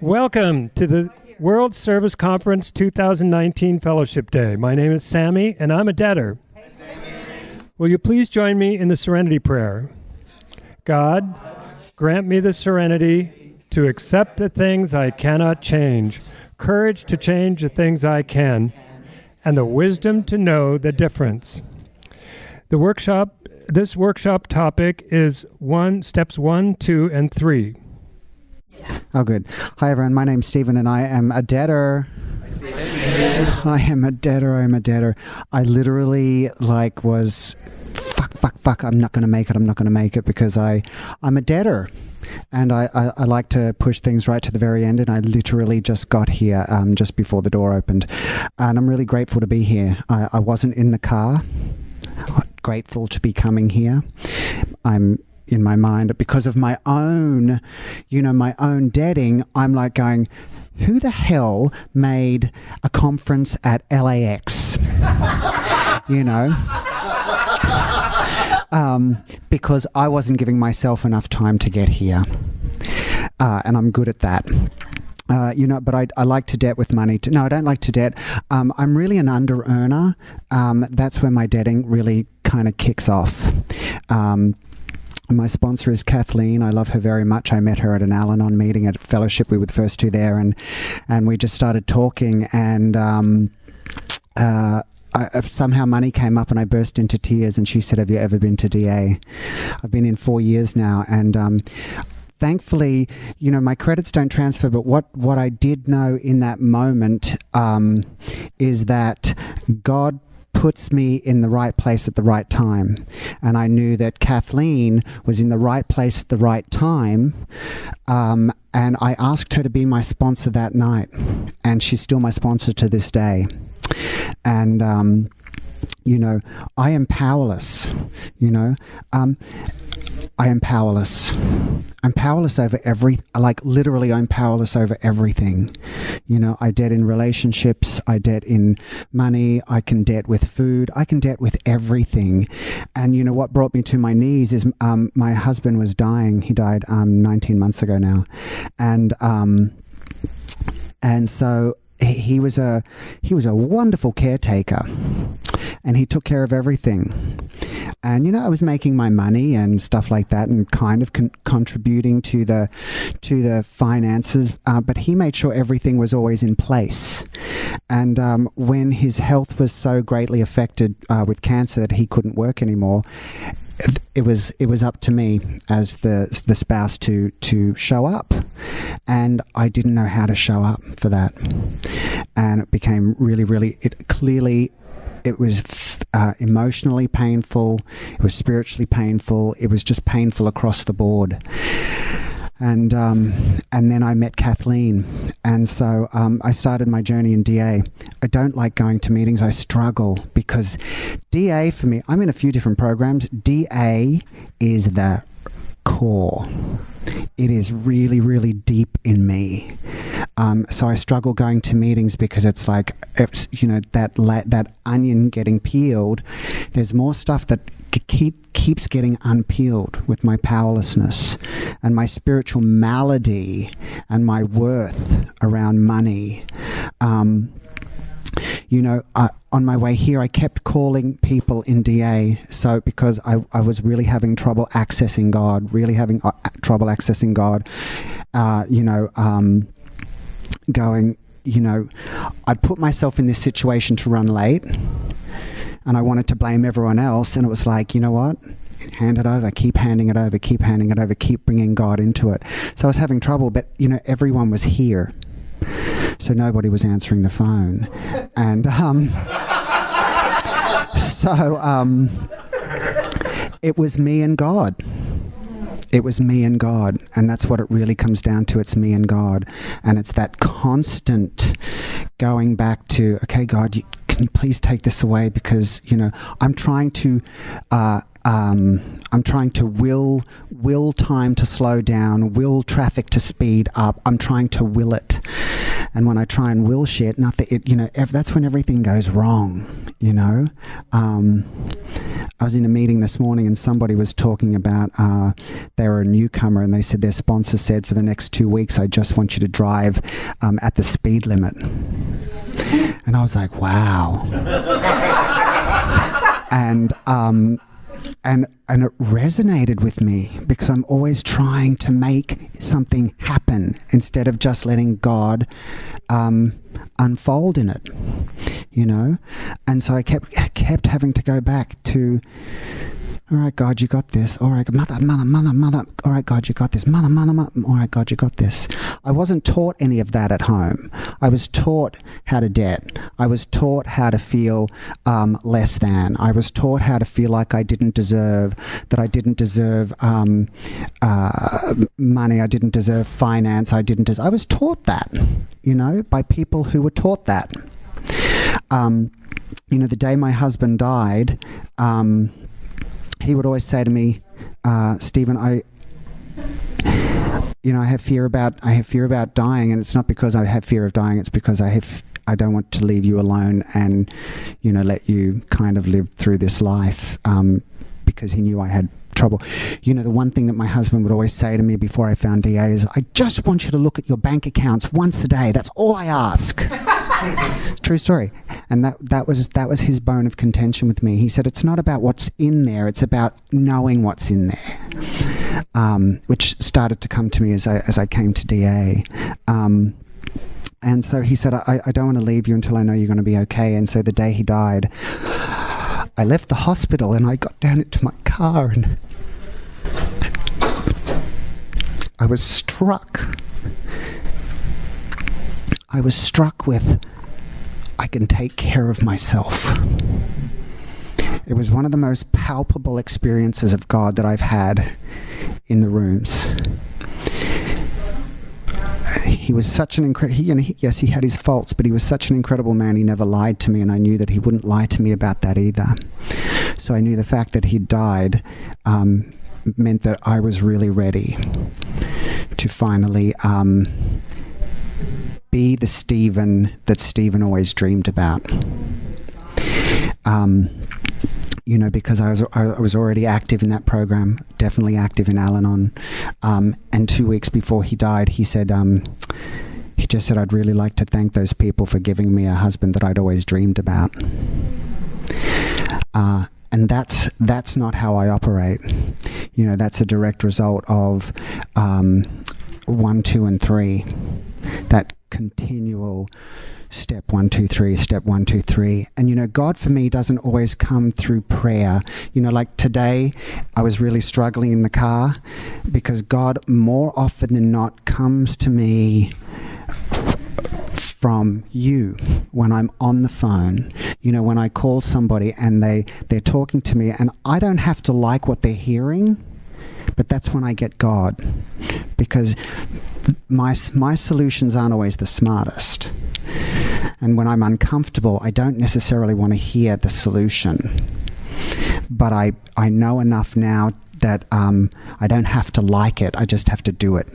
Welcome to the World Service Conference 2019 Fellowship Day. My name is Sammy, and I'm a debtor. Will you please join me in the Serenity Prayer? God, grant me the serenity to accept the things I cannot change, courage to change the things I can, and the wisdom to know the difference. This workshop topic is steps 1, 2, and 3. Oh, good. Hi, everyone. My name's Stephen, and I am a debtor. Hi, Stephen. I am a debtor. I literally, was, fuck, I'm not going to make it because I'm a debtor. And I like to push things right to the very end, and I literally just got here just before the door opened. And I'm really grateful to be here. I wasn't in the car. Grateful to be coming here. I'm in my mind because of my own debting. I'm like going, who the hell made a conference at LAX? Because I wasn't giving myself enough time to get here. And I'm good at that. But I like to debt with money. No, I don't like to debt. I'm really an under-earner. That's where my debting really kind of kicks off. My sponsor is Kathleen. I love her very much. I met her at an Al-Anon meeting at Fellowship. We were the first two there, and we just started talking, and somehow money came up, and I burst into tears, and she said, have you ever been to DA? I've been in 4 years now, and thankfully, my credits don't transfer, but what I did know in that moment is that God puts me in the right place at the right time. And I knew that Kathleen was in the right place at the right time. And I asked her to be my sponsor that night. And she's still my sponsor to this day. And, I am powerless, I am powerless. I'm powerless over literally I'm powerless over everything. I debt in relationships, I debt in money, I can debt with food, I can debt with everything. And what brought me to my knees is my husband was dying. He died 19 months ago now. And so he was a wonderful caretaker, and he took care of everything. And I was making my money and stuff like that, and kind of contributing to the finances. But he made sure everything was always in place. And when his health was so greatly affected with cancer that he couldn't work anymore, it was up to me as the spouse to show up, and I didn't know how to show up for that, and it became really it was emotionally painful, it was spiritually painful, it was just painful across the board. And then I met Kathleen, and so I started my journey in DA. I don't like going to meetings. I struggle because DA for me, I'm in a few different programs. DA is the core. It is really, really deep in me. So I struggle going to meetings because it's like, that onion getting peeled. There's more stuff that keeps getting unpeeled with my powerlessness and my spiritual malady and my worth around money. On my way here, I kept calling people in DA. So because I was really having trouble accessing God, I'd put myself in this situation to run late, and I wanted to blame everyone else. And it was like, you know what? Hand it over, keep handing it over, keep bringing God into it. So I was having trouble, but everyone was here. So nobody was answering the phone. And it was me and God. It was me and God, and that's what it really comes down to. It's me and God, and it's that constant going back to, okay, God, can you please take this away? Because I'm trying to I'm trying to will time to slow down, will traffic to speed up. I'm trying to will it. And when I try and will shit, that's when everything goes wrong, I was in a meeting this morning and somebody was talking about they were a newcomer and they said their sponsor said for the next 2 weeks, I just want you to drive at the speed limit. And I was like, wow. And it resonated with me because I'm always trying to make something happen instead of just letting God unfold in it, And so I kept having to go back to, all right, God, you got this. All right, mother. All right, God, you got this. Mother. All right, God, you got this. I wasn't taught any of that at home. I was taught how to debt. I was taught how to feel less than. I was taught how to feel like I didn't deserve, that I didn't deserve money. I didn't deserve finance. I was taught that, by people who were taught that. The day my husband died, he would always say to me, Stephen, I have fear about dying, and it's not because I have fear of dying, it's because I don't want to leave you alone and, let you kind of live through this life, because he knew I had trouble. The one thing that my husband would always say to me before I found DA is, I just want you to look at your bank accounts once a day. That's all I ask. True story. And that was his bone of contention with me. He said, it's not about what's in there, it's about knowing what's in there, which started to come to me as I came to DA. And so he said, I don't want to leave you until I know you're going to be okay. And so the day he died, I left the hospital and I got down into my car and I was struck. With, I can take care of myself. It was one of the most palpable experiences of God that I've had in the rooms. He was such an incredible, yes, he had his faults, but he was such an incredible man. He never lied to me, and I knew that he wouldn't lie to me about that either. So I knew the fact that he died meant that I was really ready to finally be the Stephen that Stephen always dreamed about. Because I was already active in that program, definitely active in Al-Anon. And 2 weeks before he died, he said, he just said, I'd really like to thank those people for giving me a husband that I'd always dreamed about. And that's not how I operate. That's a direct result of 1, 2, and 3. That continual step 1, 2, 3, step 1, 2, 3. And God for me doesn't always come through prayer. Like today, I was really struggling in the car because God more often than not comes to me from you when I'm on the phone. When I call somebody and they're talking to me and I don't have to like what they're hearing, but that's when I get God, because my solutions aren't always the smartest. And when I'm uncomfortable, I don't necessarily want to hear the solution. But I know enough now that I don't have to like it. I just have to do it.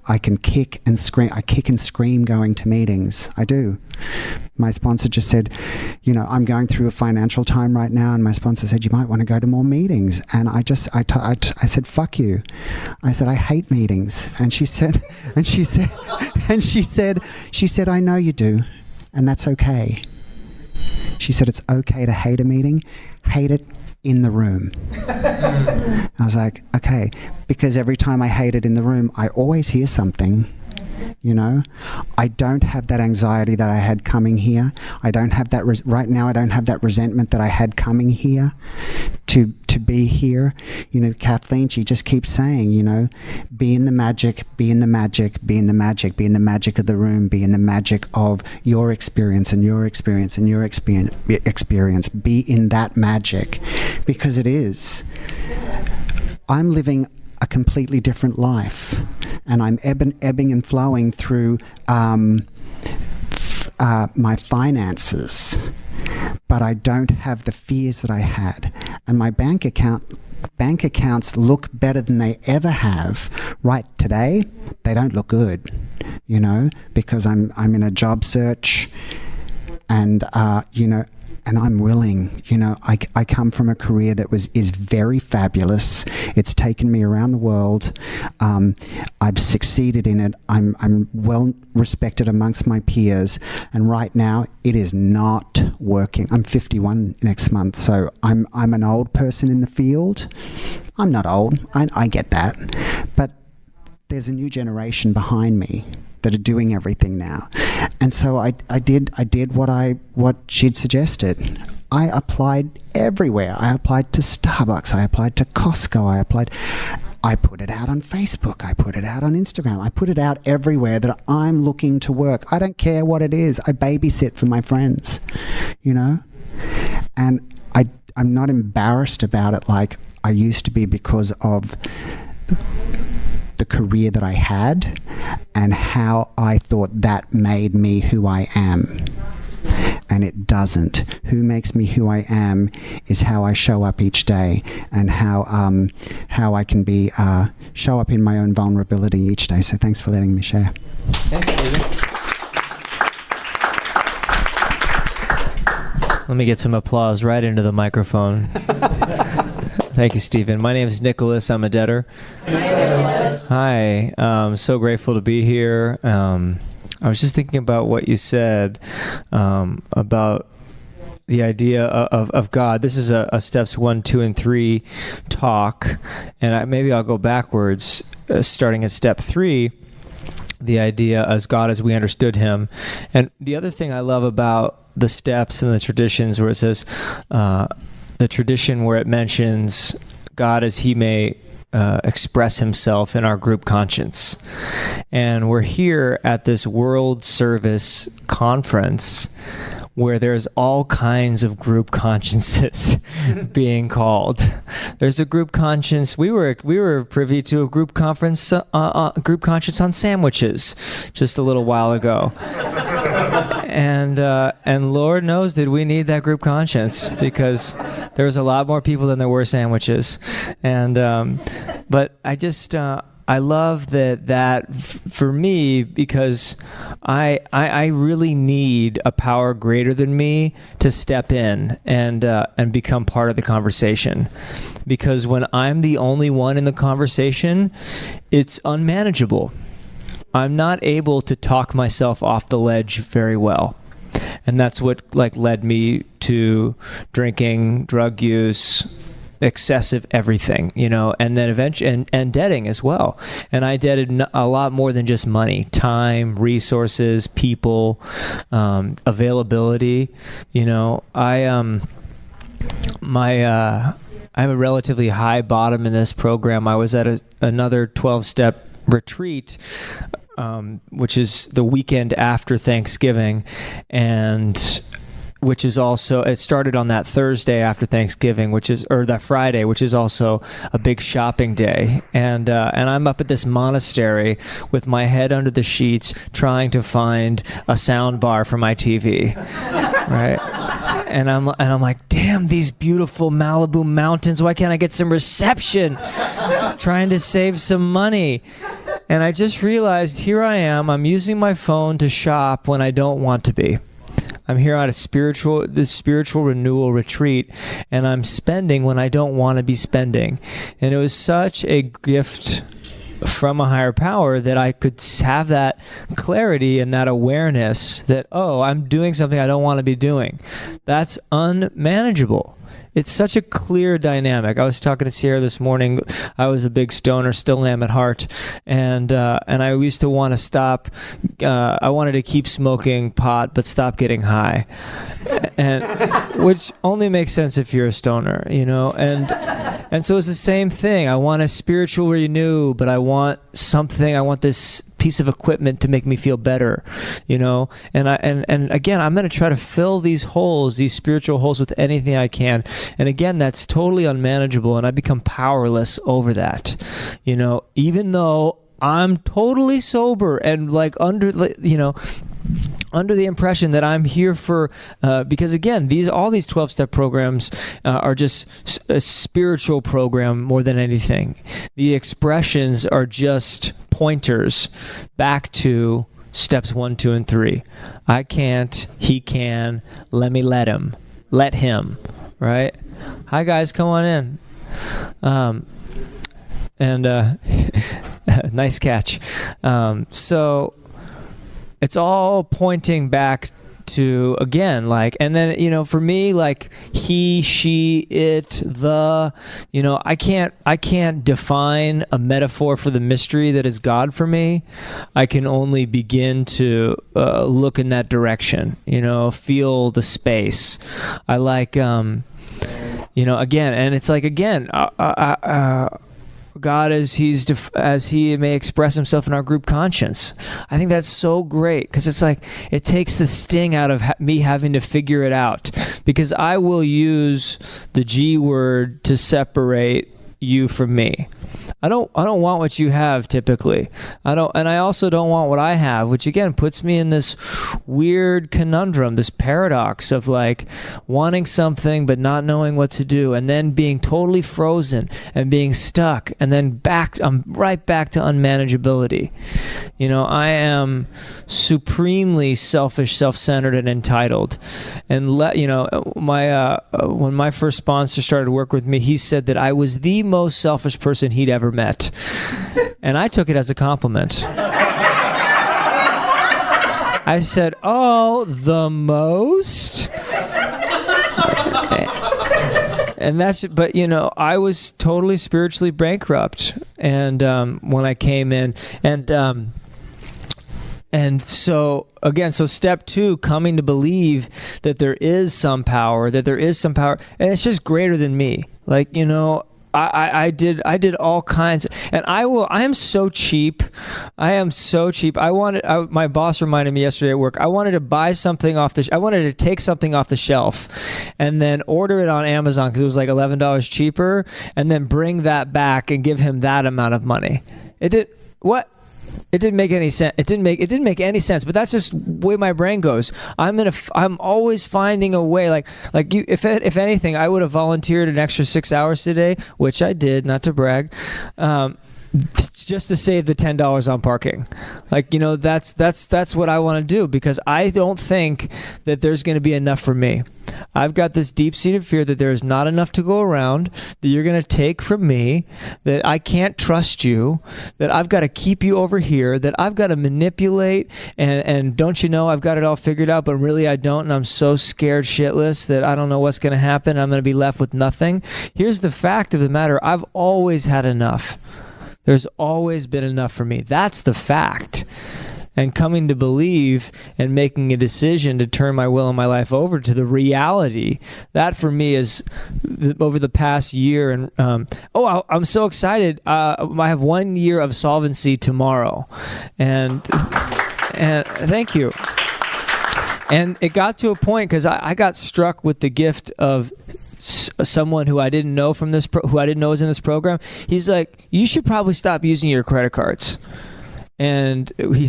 I can kick and scream. I kick and scream going to meetings. I do. My sponsor just said, I'm going through a financial time right now, and my sponsor said, you might want to go to more meetings. And I said, fuck you. I said, I hate meetings. And she said, I know you do, and that's okay. She said, it's okay to hate a meeting. Hate it in the room. I was like, okay, because every time I hate it in the room, I always hear something. I don't have that anxiety that I had coming here. I don't have that right now. I don't have that resentment that I had coming here to be here. Kathleen, she just keeps saying, be in the magic, be in the magic, be in the magic, be in the magic of the room, be in the magic of your experience and your experience and your experience. Be in that magic, because it is. I'm living a completely different life, and I'm ebbing and flowing through my finances, but I don't have the fears that I had, and my bank accounts look better than they ever have. Right today, they don't look good, because I'm in a job search, and and I'm willing. I come from a career that is very fabulous. It's taken me around the world. I've succeeded in it. I'm well respected amongst my peers, and right now it is not working. I'm 51 next month, so I'm an old person in the field. I'm not old. I get that, but there's a new generation behind me that are doing everything now. And so I did what she'd suggested. I applied everywhere. I applied to Starbucks. I applied to Costco. I put it out on Facebook. I put it out on Instagram. I put it out everywhere that I'm looking to work. I don't care what it is. I babysit for my friends, And I'm not embarrassed about it like I used to be because of the career that I had and how I thought that made me who I am. And it doesn't. Who makes me who I am is how I show up each day, and how I can be show up in my own vulnerability each day. So thanks for letting me share. Thanks, Stephen. Let me get some applause right into the microphone. Thank you, Stephen. My name is Nicholas. I'm a debtor. Hi. I'm so grateful to be here. I was just thinking about what you said about the idea of God. This is a steps 1, 2, and 3 talk, and maybe I'll go backwards, starting at step 3. The idea as God as we understood him. And the other thing I love about the steps and the traditions where it says, the tradition where it mentions God as he may express himself in our group conscience. And we're here at this World Service Conference where there's all kinds of group consciences being called. There's a group conscience. We were privy to a group conscience on sandwiches just a little while ago. And Lord knows, did we need that group conscience, because there was a lot more people than there were sandwiches. And but I just I love that for me, because I really need a power greater than me to step in and become part of the conversation. Because when I'm the only one in the conversation, it's unmanageable. I'm not able to talk myself off the ledge very well. And that's what led me to drinking, drug use, excessive everything, and then eventually, and debting as well. And I debted a lot more than just money, time, resources, people, availability. I have a relatively high bottom in this program. I was at another 12-step retreat, which is the weekend after Thanksgiving, and which is also, it started on that Thursday after Thanksgiving, or that Friday, which is also a big shopping day. And I'm up at this monastery with my head under the sheets trying to find a sound bar for my TV, right? And I'm like, damn, these beautiful Malibu mountains, why can't I get some reception? Trying to save some money. And I just realized, here I am, I'm using my phone to shop when I don't want to be. I'm here at this spiritual renewal retreat, and I'm spending when I don't want to be spending. And it was such a gift from a higher power that I could have that clarity and that awareness that, I'm doing something I don't want to be doing. That's unmanageable. It's such a clear dynamic. I was talking to Sierra this morning. I was a big stoner, still am at heart, and I used to want to stop. I wanted to keep smoking pot, but stop getting high, and which only makes sense if you're a stoner, And so it's the same thing. I want a spiritual renew, but I want something. I want this piece of equipment to make me feel better, and again, I'm going to try to fill these holes, these spiritual holes, with anything I can. And again, that's totally unmanageable, and I become powerless over that, even though I'm totally sober and under the impression that I'm here for, because again, all these 12-step programs are just a spiritual program more than anything. The expressions are just pointers back to steps 1, 2, and 3. I can't, he can, let him, right? Hi guys, come on in. Nice catch. So it's all pointing back to, again, like, and then, for me, like, he, she, it, the, I can't define a metaphor for the mystery that is God for me. I can only begin to look in that direction, feel the space. I like, again, and it's like, again, God as he may express himself in our group conscience. I think that's so great, because it's like it takes the sting out of me having to figure it out, because I will use the G word to separate you from me. I don't want what you have typically. And I also don't want what I have, which again puts me in this weird conundrum, this paradox of like wanting something but not knowing what to do, and then being totally frozen and being stuck, and then I'm right back to unmanageability. I am supremely selfish, self-centered, and entitled. And when my first sponsor started to work with me, he said that I was the most selfish person he'd ever met, and I took it as a compliment. I said, "Oh, the most." And but I was totally spiritually bankrupt, and when I came in, and so again, so step 2, coming to believe that there is some power, and it's just greater than me. Like, I did all kinds, and I am so cheap. My boss reminded me yesterday at work, I wanted to buy something I wanted to take something off the shelf and then order it on Amazon because it was like $11 cheaper, and then bring that back and give him that amount of money. It didn't make any sense. It didn't make any sense. But that's just the way my brain goes. I'm always finding a way. Like you. If anything, I would have volunteered an extra 6 hours today, which I did, not to brag, just to save the $10 on parking. Like, that's what I want to do, because I don't think that there's going to be enough for me. I've got this deep-seated fear that there is not enough to go around, that you're going to take from me, that I can't trust you, that I've got to keep you over here, that I've got to manipulate, and don't you know I've got it all figured out, but really I don't, and I'm so scared shitless that I don't know what's going to happen. I'm going to be left with nothing. Here's the fact of the matter. I've always had enough. There's always been enough for me. That's the fact. And coming to believe and making a decision to turn my will and my life over to the reality, that for me is over the past year. And I'm so excited. I have 1 year of solvency tomorrow, and thank you. And it got to a point because I got struck with the gift of someone who I didn't know who I didn't know was in this program. He's like, you should probably stop using your credit cards. And we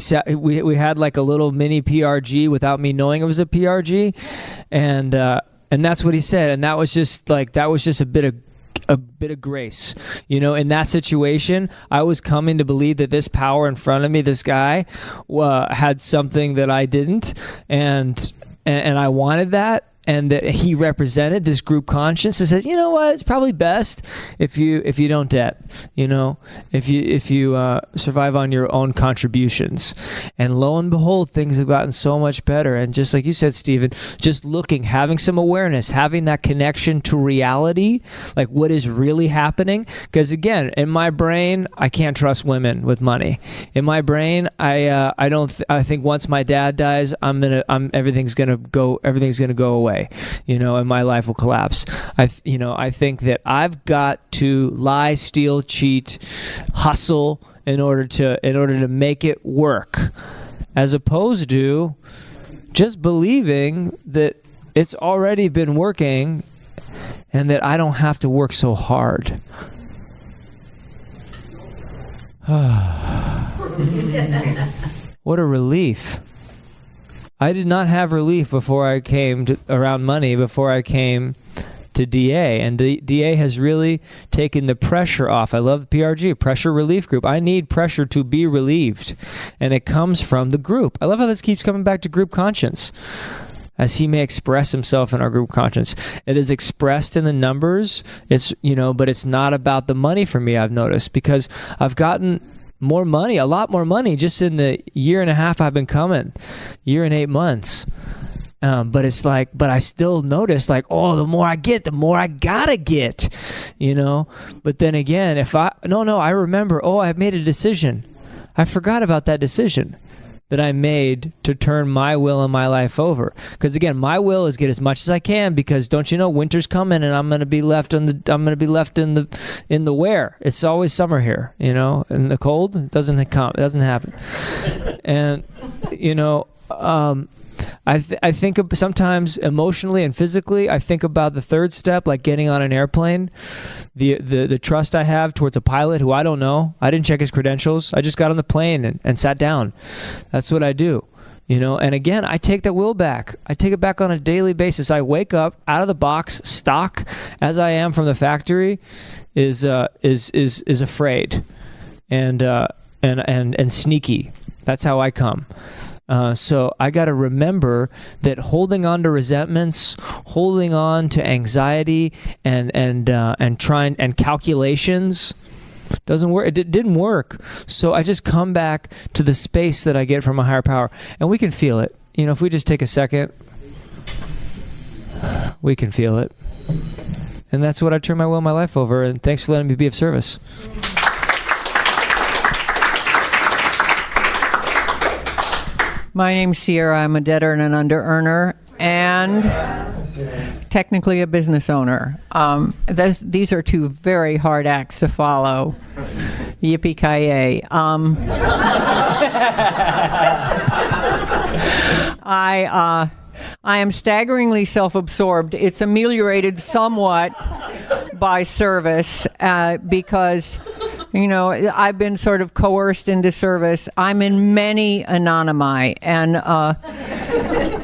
had like a little mini PRG without me knowing it was a PRG, and that's what he said. And that was just a bit of grace, in that situation. I was coming to believe that this power in front of me, this guy, had something that I didn't, and I wanted that. And that he represented this group conscience that says, you know what, it's probably best if you don't debt, if you survive on your own contributions. And lo and behold, things have gotten so much better. And just like you said, Stephen, just having some awareness, having that connection to reality, like what is really happening. Because again, in my brain, I can't trust women with money. In my brain, I think once my dad dies, everything's gonna go away. And my life will collapse. I think that I've got to lie, steal, cheat, hustle in order to make it work, as opposed to just believing that it's already been working and that I don't have to work so hard. What a relief. I did not have relief before I came around money, before I came to DA, and the DA has really taken the pressure off. I love PRG, pressure relief group. I need pressure to be relieved, and it comes from the group. I love how this keeps coming back to group conscience. As he may express himself in our group conscience, it is expressed in the numbers. It's, but it's not about the money for me, I've noticed, because I've gotten more money, a lot more money, just in the year and a half I've been coming, year and 8 months. But it's like, but I still notice, like, oh, the more I get, the more I gotta get, But then again, I remember, I've made a decision. I forgot about that decision that I made to turn my will and my life over. Because again, my will is get as much as I can, because don't you know, winter's coming and I'm gonna be left in the where? It's always summer here, in the cold. It doesn't happen. And I think of sometimes emotionally and physically, I think about the third step, like getting on an airplane, the trust I have towards a pilot who I don't know. I didn't check his credentials. I just got on the plane and sat down. That's what I do. And again, I take that will back. I take it back on a daily basis. I wake up out of the box, stock as I am from the factory, is afraid and sneaky. That's how I come. So I got to remember that holding on to resentments, holding on to anxiety, and trying and calculations doesn't work. It didn't work. So I just come back to the space that I get from a higher power, and we can feel it. If we just take a second, we can feel it, and that's what I turn my will and my life over. And thanks for letting me be of service. My name's Sierra. I'm a debtor and an under-earner, and technically a business owner. These are two very hard acts to follow. Yippee-ki-yay. I am staggeringly self-absorbed. It's ameliorated somewhat by service because I've been sort of coerced into service. I'm in many anonymi, and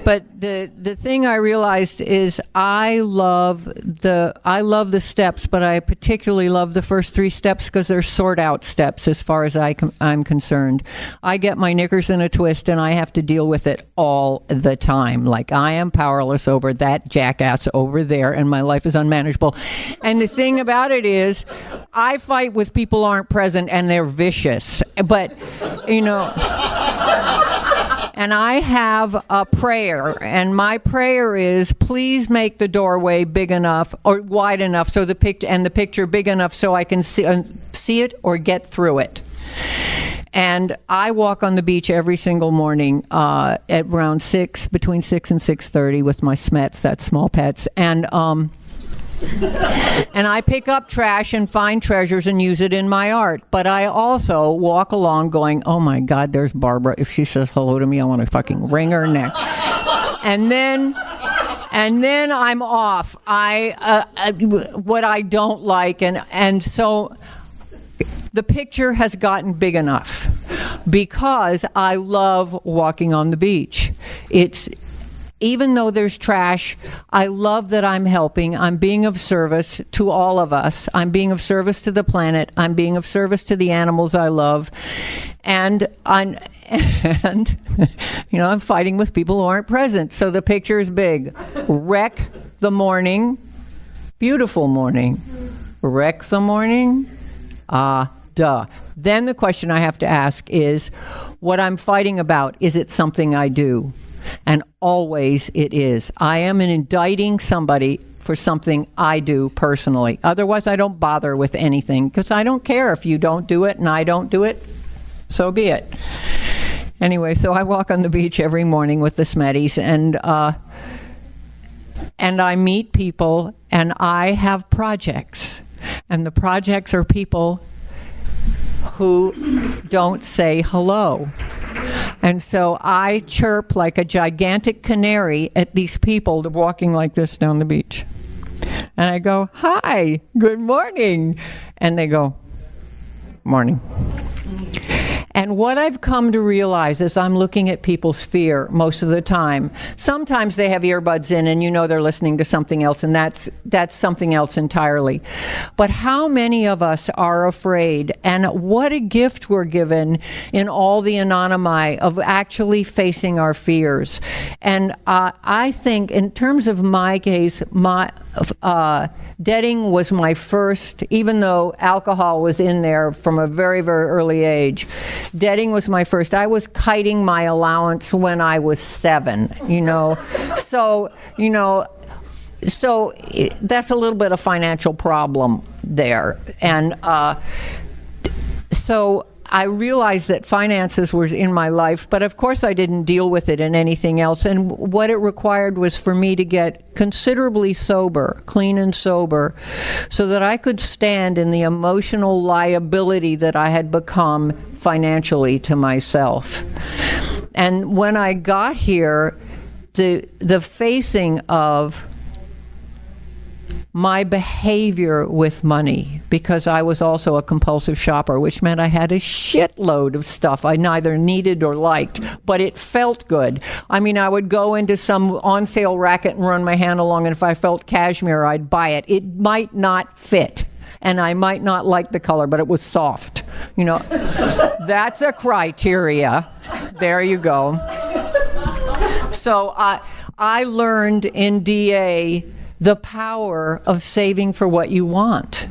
but the thing I realized is I love the steps, but I particularly love the first 3 steps because they're sort out steps as far as I'm concerned. I get my knickers in a twist, and I have to deal with it all the time. Like, I am powerless over that jackass over there, and my life is unmanageable. And the thing about it is, I fight with people who aren't present, and they're vicious. But, and I have a prayer, and my prayer is, please make the doorway big enough or wide enough so the picture big enough so I can see it or get through it. And I walk on the beach every single morning at around between 6 and 6:30 with my Smets, that's small pets, and I pick up trash and find treasures and use it in my art. But I also walk along going, oh my God, there's Barbara. If she says hello to me, I want to fucking wring her neck. And then I'm off. What I don't like, and so the picture has gotten big enough because I love walking on the beach. Even though there's trash, I love that I'm helping. I'm being of service to all of us. I'm being of service to the planet. I'm being of service to the animals I love. And I'm fighting with people who aren't present. So the picture is big. Wreck the morning. Beautiful morning. Wreck the morning. Duh. Then the question I have to ask is, what I'm fighting about, is it something I do? And always it is. I am indicting somebody for something I do personally. Otherwise, I don't bother with anything because I don't care if you don't do it and I don't do it. So be it. Anyway, so I walk on the beach every morning with the Smetties, and I meet people, and I have projects. And the projects are people who don't say hello. And so I chirp like a gigantic canary at these people walking like this down the beach. And I go, hi, good morning. And they go, morning. And what I've come to realize is I'm looking at people's fear most of the time. Sometimes they have earbuds in and you know they're listening to something else, and that's something else entirely. But how many of us are afraid? And what a gift we're given in all the anonymi of actually facing our fears. And I think in terms of my case, debting was my first, even though alcohol was in there from a very, very early age. Debting was my first. I was kiting my allowance when I was 7, you know. So that's a little bit of financial problem there. And so I realized that finances were in my life, but of course I didn't deal with it in anything else. And what it required was for me to get considerably sober, clean and sober, so that I could stand in the emotional liability that I had become financially to myself. And when I got here, the facing of my behavior with money, because I was also a compulsive shopper, which meant I had a shitload of stuff I neither needed or liked, but it felt good. I mean, I would go into some on-sale racket and run my hand along, and if I felt cashmere, I'd buy it. It might not fit, and I might not like the color, but it was soft. You know, that's a criteria. There you go. So I learned in DA the power of saving for what you want.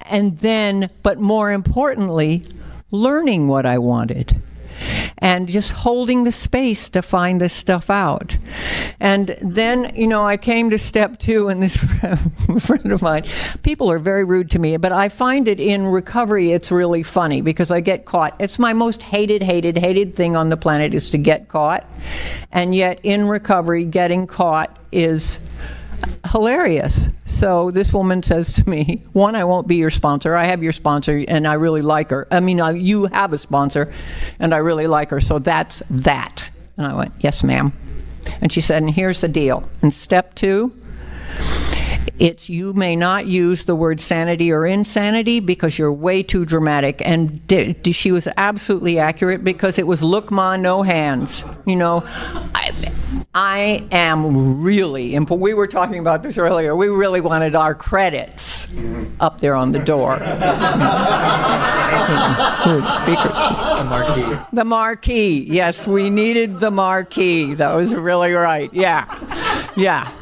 And then, but more importantly, learning what I wanted. And just holding the space to find this stuff out. And then, you know, I came to step 2, and this friend of mine, people are very rude to me, but I find it in recovery, it's really funny because I get caught. It's my most hated thing on the planet is to get caught. And yet in recovery, getting caught is hilarious. So this woman says to me, 1, I won't be your sponsor. I have your sponsor and I really like her. I mean, you have a sponsor and I really like her. So that's that. And I went, yes, ma'am. And she said, and here's the deal. In step 2, it's you may not use the word sanity or insanity because you're way too dramatic. And she was absolutely accurate because it was look ma, no hands. You know, I am really important. We were talking about this earlier. We really wanted our credits up there on the door. Speakers. The marquee. The marquee. Yes, we needed the marquee. That was really right. Yeah.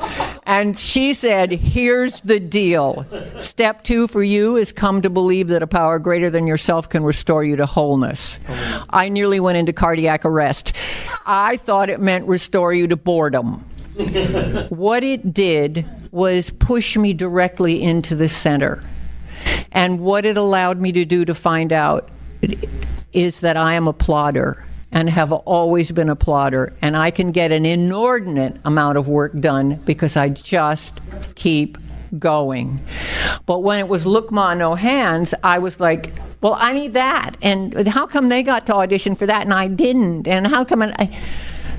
And she said, here's the deal. Step 2 for you is come to believe that a power greater than yourself can restore you to wholeness. I nearly went into cardiac arrest. I thought it meant restore you to boredom. What it did was push me directly into the center. And what it allowed me to do to find out is that I am a plodder and have always been a plodder, and I can get an inordinate amount of work done because I just keep going. But when it was look ma, no hands, I was like, well, I need that, and how come they got to audition for that and I didn't, and how come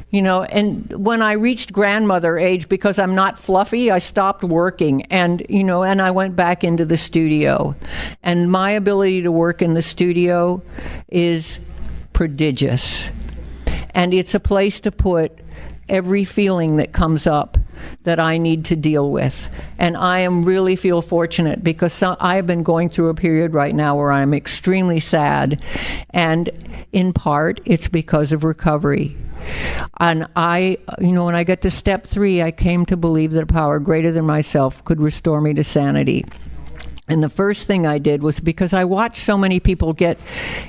you know, and when I reached grandmother age, because I'm not fluffy, I stopped working, and you know, and I went back into the studio, and my ability to work in the studio is prodigious. And it's a place to put every feeling that comes up that I need to deal with. And I really feel fortunate because I have been going through a period right now where I'm extremely sad. And in part, it's because of recovery. And when I got to step 3, I came to believe that a power greater than myself could restore me to sanity. And the first thing I did was because I watched so many people get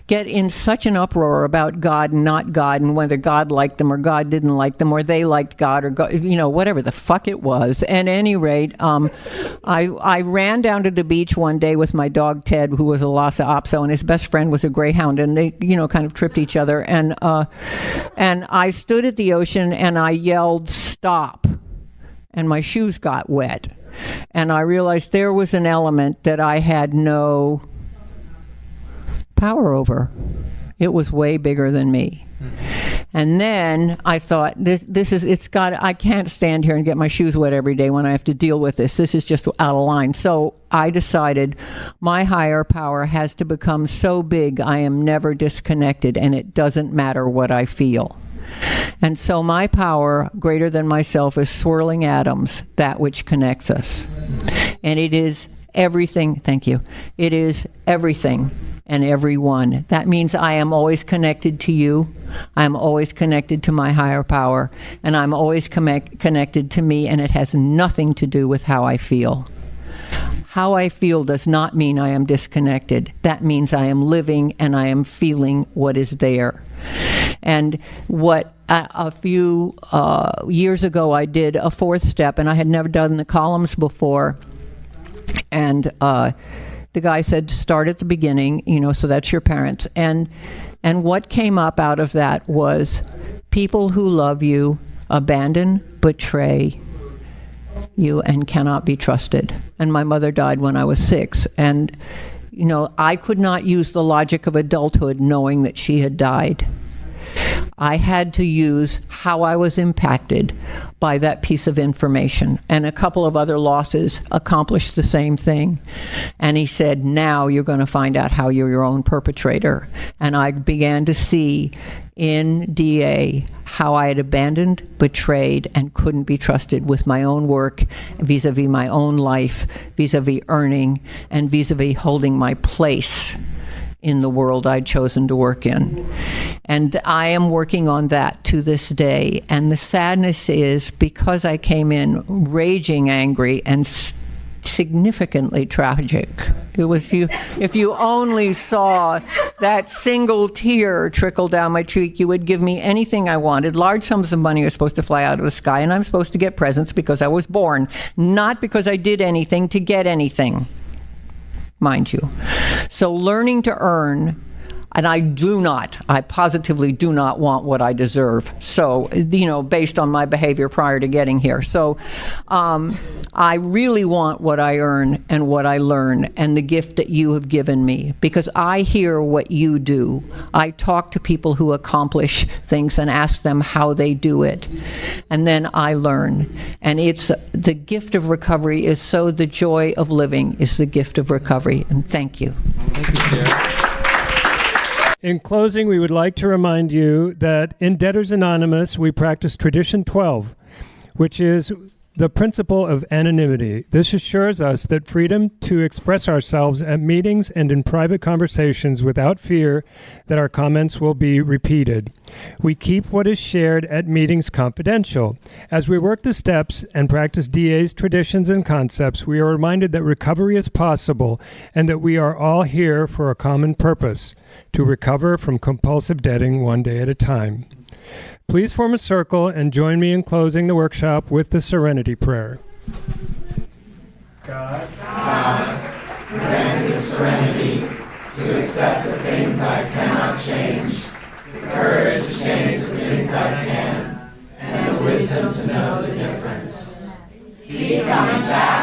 in such an uproar about God and not God, and whether God liked them or God didn't like them, or they liked God or God, you know, whatever the fuck it was. At any rate, I ran down to the beach one day with my dog Ted, who was a Lhasa Apso, and his best friend was a greyhound, and they, you know, kind of tripped each other. And I stood at the ocean and I yelled, "Stop!" And my shoes got wet. And I realized there was an element that I had no power over. It was way bigger than me. And then I thought, I can't stand here and get my shoes wet every day when I have to deal with this. This is just out of line. So I decided my higher power has to become so big I am never disconnected, and it doesn't matter what I feel. And so my power, greater than myself, is swirling atoms, that which connects us. And it is everything, thank you. It is everything and everyone. That means I am always connected to you. I'm always connected to my higher power. And I'm always connected to me, and it has nothing to do with how I feel. How I feel does not mean I am disconnected. That means I am living and I am feeling what is there. And what a few years ago I did a fourth step, and I had never done the columns before. And the guy said, start at the beginning, so that's your parents. And what came up out of that was people who love you abandon, betray you, and cannot be trusted. And my mother died when I was 6. And, I could not use the logic of adulthood knowing that she had died. I had to use how I was impacted by that piece of information. And a couple of other losses accomplished the same thing. And he said, now you're going to find out how you're your own perpetrator. And I began to see in DA how I had abandoned, betrayed, and couldn't be trusted with my own work, vis-a-vis my own life, vis-a-vis earning, and vis-a-vis holding my place in the world I'd chosen to work in. And I am working on that to this day. And the sadness is, because I came in raging angry and significantly tragic. It was if you only saw that single tear trickle down my cheek, you would give me anything I wanted. Large sums of money are supposed to fly out of the sky, and I'm supposed to get presents because I was born, not because I did anything to get anything, mind you. So learning to earn, and I positively do not want what I deserve. So, based on my behavior prior to getting here. So I really want what I earn and what I learn and the gift that you have given me, because I hear what you do. I talk to people who accomplish things and ask them how they do it. And then I learn. And it's the gift of recovery is so the joy of living is the gift of recovery. And thank you. Thank you, Sarah. In closing, we would like to remind you that in Debtors Anonymous, we practice Tradition 12, which is the principle of anonymity. This assures us that freedom to express ourselves at meetings and in private conversations without fear that our comments will be repeated. We keep what is shared at meetings confidential. As we work the steps and practice DA's traditions and concepts, we are reminded that recovery is possible and that we are all here for a common purpose: to recover from compulsive debting one day at a time. Please form a circle and join me in closing the workshop with the Serenity Prayer. God, grant me serenity to accept the things I cannot change, the courage to change the things I can, and the wisdom to know the difference. Keep coming back